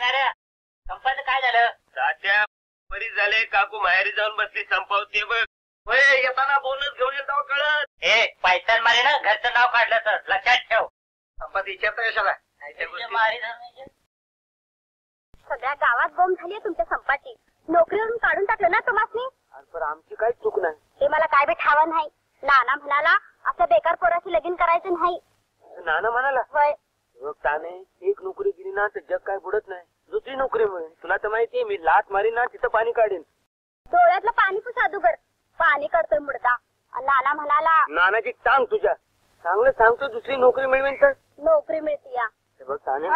नाऱ्या संपाचं काय झालं? तात्या बरी झाले, काकू माहेरी जाऊन बसली संपावते बघ. येताना बोनस घेऊन येतो कळत. हे पैसा मारे ना घरचं नाव काढलं तर लक्षात ठेव. संपात विचारता कशाला? सगळ्या गावात बोंब झाली तुमच्या संपाची. नोकरीवरून काढून टाकलं ना तुम्हाला. पण आमची काही चूक नाही. ते मला काय बी ठावं नाही. नाना म्हणाला असं बेकार पोराशी लगीन करायचं नाही. नाना म्हणाला होय. ताने एक नोकरी गेली ना तर जग काय बुडत नाही. दुसरी नोकरी मिळेल. तुला तर माहितीये मी लाट मारीन ना तिथं पाणी काढीन. डोळ्यातलं पाणी पुस अदुगर. पाणी काढतोय मुडदा. नाना म्हणाला नानाची टांग तुझ्या. चांगलं सांगतो दुसरी नोकरी मिळवेल तर नोकरी मिळते या. बघ ताने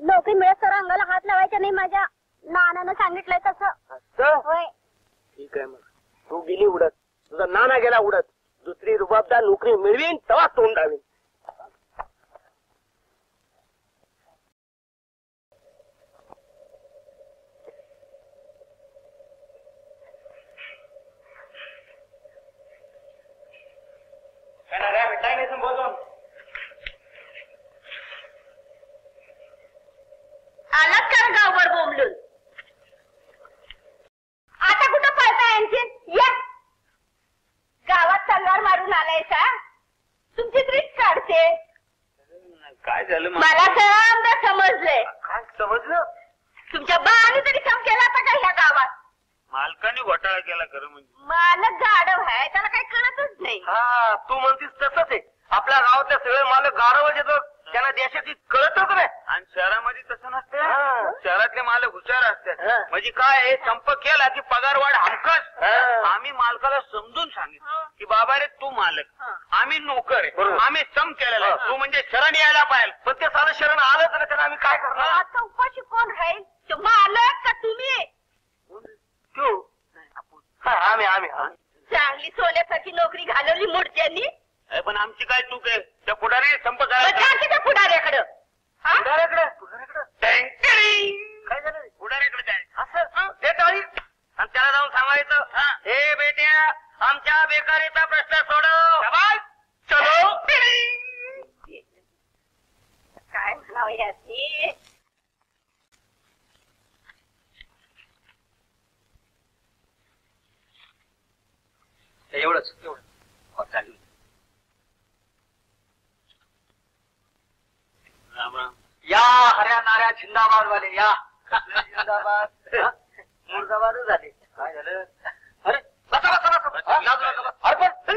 नोकरी मिळत तर अंगाला हात लावायचा नाही माझ्या. नानानं सांगितलंय तसं. होय. ठीक आहे मग तू गेली उडत. तुझा नाना गेला उडत. दुसरी रुबाबदार नोकरी मिळवीन तेव्हा तोंड डावीन. आलात का गावभर बोंबलून? आता कुठं पळताय आणखी? या गावात संगार मारून आलायसा. तुमची ट्रीट काढते. काय झालं मला समजा समजलंय. काय समजलं? तुमच्या बाने तरी काम केला आता का ह्या गावात? मालकाने घोटाळा केला खरं म्हणजे. मालक गाढव आहे त्याला काही कळतच नाही. हा तू म्हणतीस तसंच आहे. आपल्या गावातल्या सगळे मालक गाढवच येतात. त्यांना देशाची कळतच नाही. आणि शहरामध्ये तसं नसते. शहरातले मालक हुशार असतात. म्हणजे काय संप केला की पगार वाढ हमकच. आम्ही मालकाला समजून सांगितलं की बाबा रे तू मालक आम्ही नोकर आहे. आम्ही सम केलेला तू म्हणजे शरण यायला पाहिजे. पण ते सारं शरण आलंच नाही त्याला आम्ही काय करणार? आता उपाशी कोण राहील? तो मालक का तुम्ही? तू आम्ही चांगली सोन्यासारखी नोकरी घालवली मोठ्यांनी. पण आमची काय चूक आहे? त्या पुढारी संप करायला पुढाऱ्याकडं. काय झालं? पुढाऱ्याकडे असं ते टाळी आणि त्याला जाऊन सांगायचं हे बेट्या आमच्या बेकारीचा प्रश्न सोडव. चलो काय म्हणावं याची? एवढंच राम राम. या हऱ्या नाऱ्या झिंदाबाद वाले या. जिंदाबाद मुर्दाबादच झाले. काय झालं? अरे बसा. अरे पण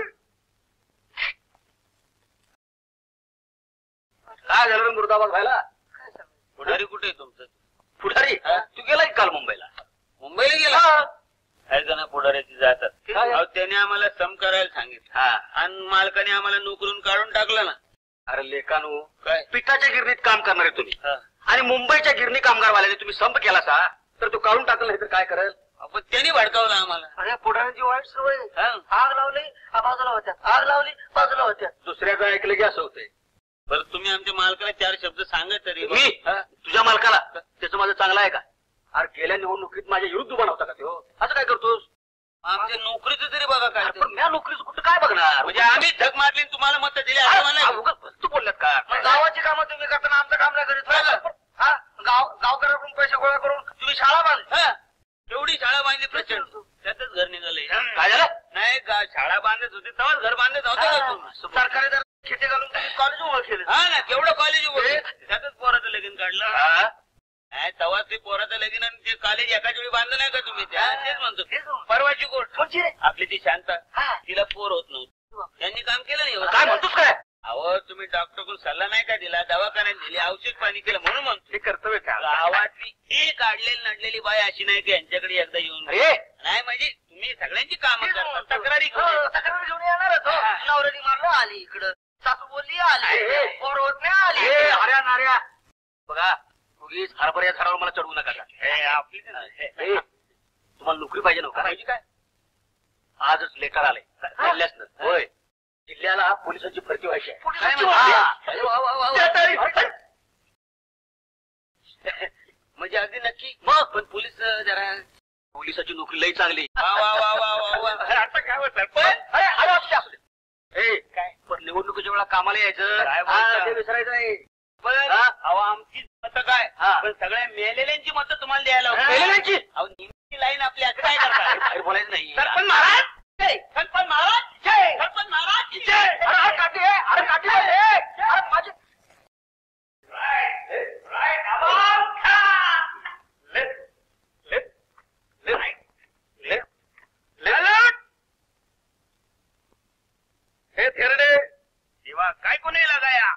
काय झालं मुर्दाबाद व्हायला? पुढारी कुठे आहे तुमचं? पुढारी तू गेलाय काल मुंबईला? मुंबईला गेला? काही जण पुढाऱ्याची जातात. त्याने आम्हाला सम करायला सांगितलं आणि मालकाने आम्हाला नोकरून काढून टाकलं ना. अरे लेकानू काय पिठाच्या गिरणीत काम करणारे तुम्ही आणि मुंबईच्या गिरणी कामगारवाल्याने तुम्ही संप केला सा तर तो काढून टाकला नाही तर काय करेल? आपण त्यांनी भडकावलं आम्हाला. अरे पुढाऱ्यांची वाईट सवय. आग लावली बाजूला होत्या. आग लावली बाजूला होत्या. दुसऱ्याचं ऐकलं की असं होतंय. बरं तुम्ही आमच्या मालकाला 4 शब्द सांगा तरी. मी तुझ्या मालकाला त्याचं माझं चांगलं आहे का? अरे गेल्या निवडणुकीत माझ्या विरुद्ध उभा नव्हता का तो? असं काय करतोस? आमच्या नोकरीचं तरी बघा काय. पण या नोकरीचं कुठं काय बघणार? म्हणजे आम्ही धग मारली तुम्हाला मत दिली तू बोललात का? गावाची कामं तुम्ही करताना आमचं काम नाही करीत. गावकऱ्याकडून पैसे गोळा करून तुम्ही शाळा बांधली. एवढी शाळा बांधली प्रचंड. त्यातच घर निघाले. काय झालं? नाही शाळा बांधत होते तेव्हाच घर बांधत होतं. सरकारी जर खेटे घालून तुम्ही कॉलेज उभं केलं. हा ना केवढं कॉलेज उभं त्यातच पोराचं लगीन काढलं. नाही तेव्हा ते पोराचं लगीन आणि ते कॉलेज एकाच वेळी बांधलं नाही का तुम्ही? तेच म्हणतो. परवाची गोष्ट आपली ती शांता तिला पोर होत नव्हतं. त्यांनी काम केलं नाही. काय म्हणतोस काय? अहो तुम्ही डॉक्टरकडून सल्ला नाही का दिला? दवाखान्यात दिली औषध पाणी केलं म्हणून म्हणतो. हे कर्तव्य का? गावातली एक आडलेली नडलेली बाई अशी नाही की यांच्याकडे एकदा येऊन नाही म्हणजे तुम्ही सगळ्यांची कामं करता. तक्रारी घेऊन येणारच. नवऱ्याने मारलं आली इकडं. सासू बोलली आली. पोर होत नाही आली. हऱ्या नाऱ्या बघा उगीच हरभऱ्या झाडावर मला चढवू नका. तुम्हाला नोकरी पाहिजे नव्हता पाहिजे काय? आजच लेटर आले. होय जिल्ह्याला पोलिसांची भरती व्हायची आहे. म्हणजे अगदी नक्की. मग पण पोलीस जरा पोलिसाची नोकरी लई चांगली. आता काय होत काय पण निवडणुकीच्या वेळा कामाला यायचं विसरायचं नाही. पण आमची मत काय पण सगळ्या मेलेल्यांची मतं तुम्हाला द्यायला होती. मेलेल्यांची? अहो नेमकी लाईन आपली असं काय करताय? बाहेर बोलायचं नाही. सरपंच महाराज जय! सरपंच महाराज जय! सरपंच महाराज की जय! अरे काठी आहे, अरे काठी आहे. अरे माझी हे थेरडे शिवा काय कोणी लगाया?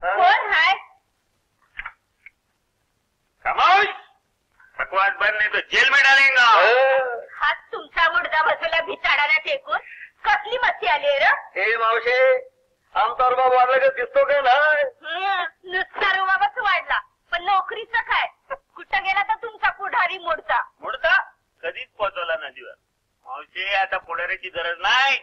कोण हाय? खामोश! बकवास बंद नहीं तो जेल में डालेंगा. हात तुमचा मुडदा बसवला भिचाडाला टेकून कसली मस्ती आली र? हे मावशे आमचा रुबाब वाढला का दिसतो का नाही? नुसता रुबाबच वाढला पण नोकरीचं काय? कुठं गेला तर तुमचा पुढारी मोडता. मुडता कधीच पोहोचवला नदीवर. मावशी आता पुढाऱ्याची गरज नाही.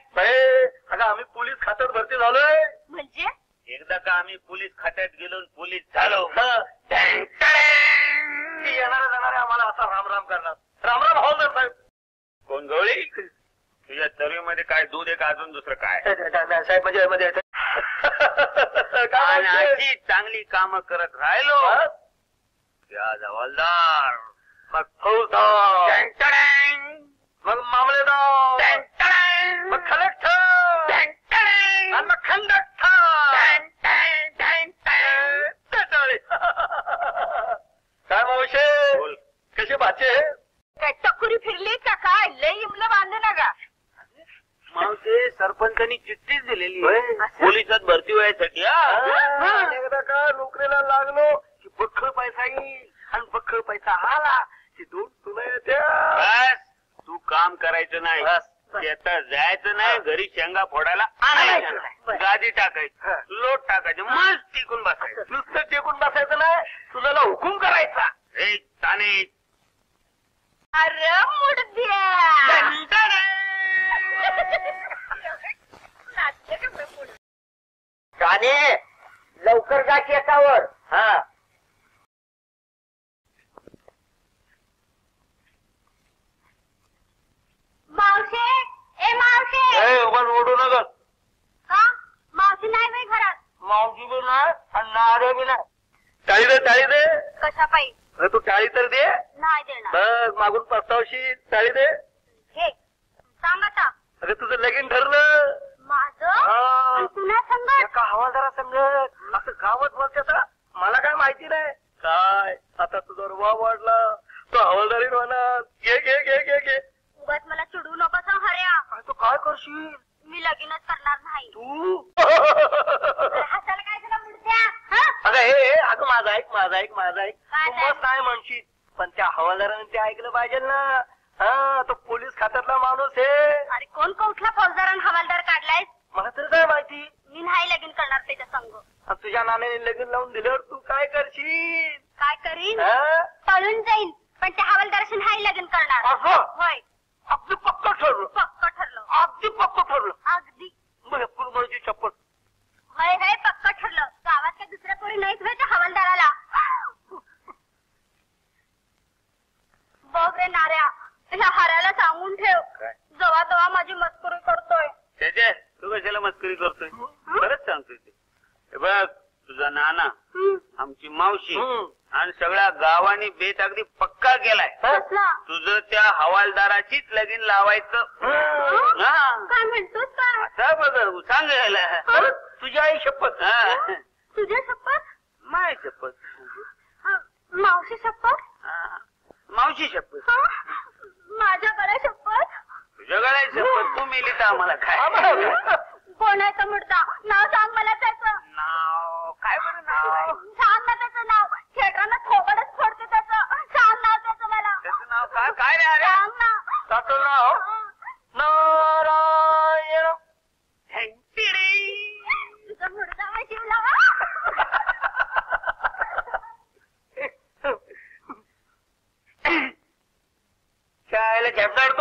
अगं आम्ही पोलीस खात्यात भरती झालोय. म्हणजे एकदा का आम्ही पोलीस खात्यात गेलो आणि पोलीस झालो. येणाऱ्या जाणारे आम्हाला असा रामराम करणार. रामराम हवालदार साहेब. कोण गवळी? तुझ्या चरवीमध्ये काय दूध आहे का अजून दुसरं काय? साहेब म्हणजे मध्ये आणि अशी चांगली कामं करत राहिलो त्या हवालदार मग फौजदार, मग मामलेदार, मग कलेक्टर, आणि मग कंडक्टर. काय मावशे बोल. कसे भाचे? काय टकुरी फिरली का काय? लय इमलं बांधू नका. मावशी सरपंचांनी चिठ्ठीच दिलेली होय. पोलिसात भरती व्हायसाठी. एकदा का नोकरीला लागलो की बक्कळ पैसा येईल आणि बक्कळ पैसा आला की दोन तुला येत्या. बस तू काम करायचं नाही. बस. शेतात जायचं नाही. घरी शेंगा फोडायला आणायचं आणायचं नाही. नाही. गादी टाकायची, लोट टाकायचं, मस्त टिकून बसायचं. नुसतं टेकून बसायचं नाही, तुला हुकूम करायचा. हे ताने अरे मुडद्या नाचते का बे पुढं? काने लवकर जा शेतावर. हा मावशे ए मावशे ओढू नका. का? मावशी नाही बाई घरात. मावशी बी नाही आणि नारे बी नाही. टाळी दे, टाळी दे. कशा पायी? अरे तू टाळी तर दे. नाही देणार. बस मागून पस्तावशी टाळी दे. घे सांग आता. अरे तुझं लगीन ठरलं. माझं हा. पुन्हा सांगा. एका हवालदारा संगत असं गावात बोलते मला काय माहिती नाही. काय आता तुझा रुबाब वाढला तो हवालदारी होणार. घे घे घे घे घे. उगाच मला चिडू नको सांग हऱ्या. काय तू काय करशील? मी लगीनच करणार नाही. तू हाताला काय झालं मुडद्या? हा? अगं हे अगं माझं ऐक माझं ऐक माझं ऐक. काय तू मस्त नाही म्हणशील पण त्या हवालदाराने ते ऐकलं पाहिजे ना. हा तो पोलीस खात्यातला माणूस आहे. अरे कोण कुठला फौजदार आणि हवालदार काढलाय? मला तर काय माहिती. मी नाही लगीन करणार त्याच्या संग. आणि तुझ्या नाण्याने लगीन लावून दिल्यावर तू काय करशील? काय करीन? हा? पळून जाईन पण त्या हवालदाराशी नाही लगीन करणार. असं? होय अगदी पक्क ठरलं. पक्क ठरलं. अगदी पक्क ठरलं. अगदी मग कुरमळची चप्पल. होय होय पक्क ठरलं. गावात काही दुसऱ्या कोणी नाहीच होय त्या हवालदाराला. बघ रे नाऱ्या ह्या हऱ्याला सांगून ठेव काय? जवा तवा माझी मस्करी करतोय. त्याच्या तू कशाला मस्करी करतोय? खरंच सांगतोय ते. हे बघ तुझा नाना, आमची मावशी आणि सगळ्या गावाने बेत अगदी पक्का केलाय. कसला? तुझं त्या हवालदाराचीच लगीन लावायचं. हा. काय म्हणतोस काय? आता बघ सांगायला तुझ्या आई शपथ. हा. तुझ्या शपथ? माय शपथ. मावशी शपथ? हा. मावशी शपथ. माझ्याकडे शपथ? तुझ्या गळ्याची शपथ. तू मेली तर आम्हाला काय? कोणाचा मुडदा? नाव सांग मला त्याचं. नाव काय बरं नाव? सांग ना त्याचं नाव. खेळताना थोबडच फोडते त्याचं. सांग नाव त्याचं मला. त्याचं नाव काय? काय रे अरे? सांग ना. त्याचं नाव नारायण. तुझा मुडदा हा शिवला. शाळेला झेपणार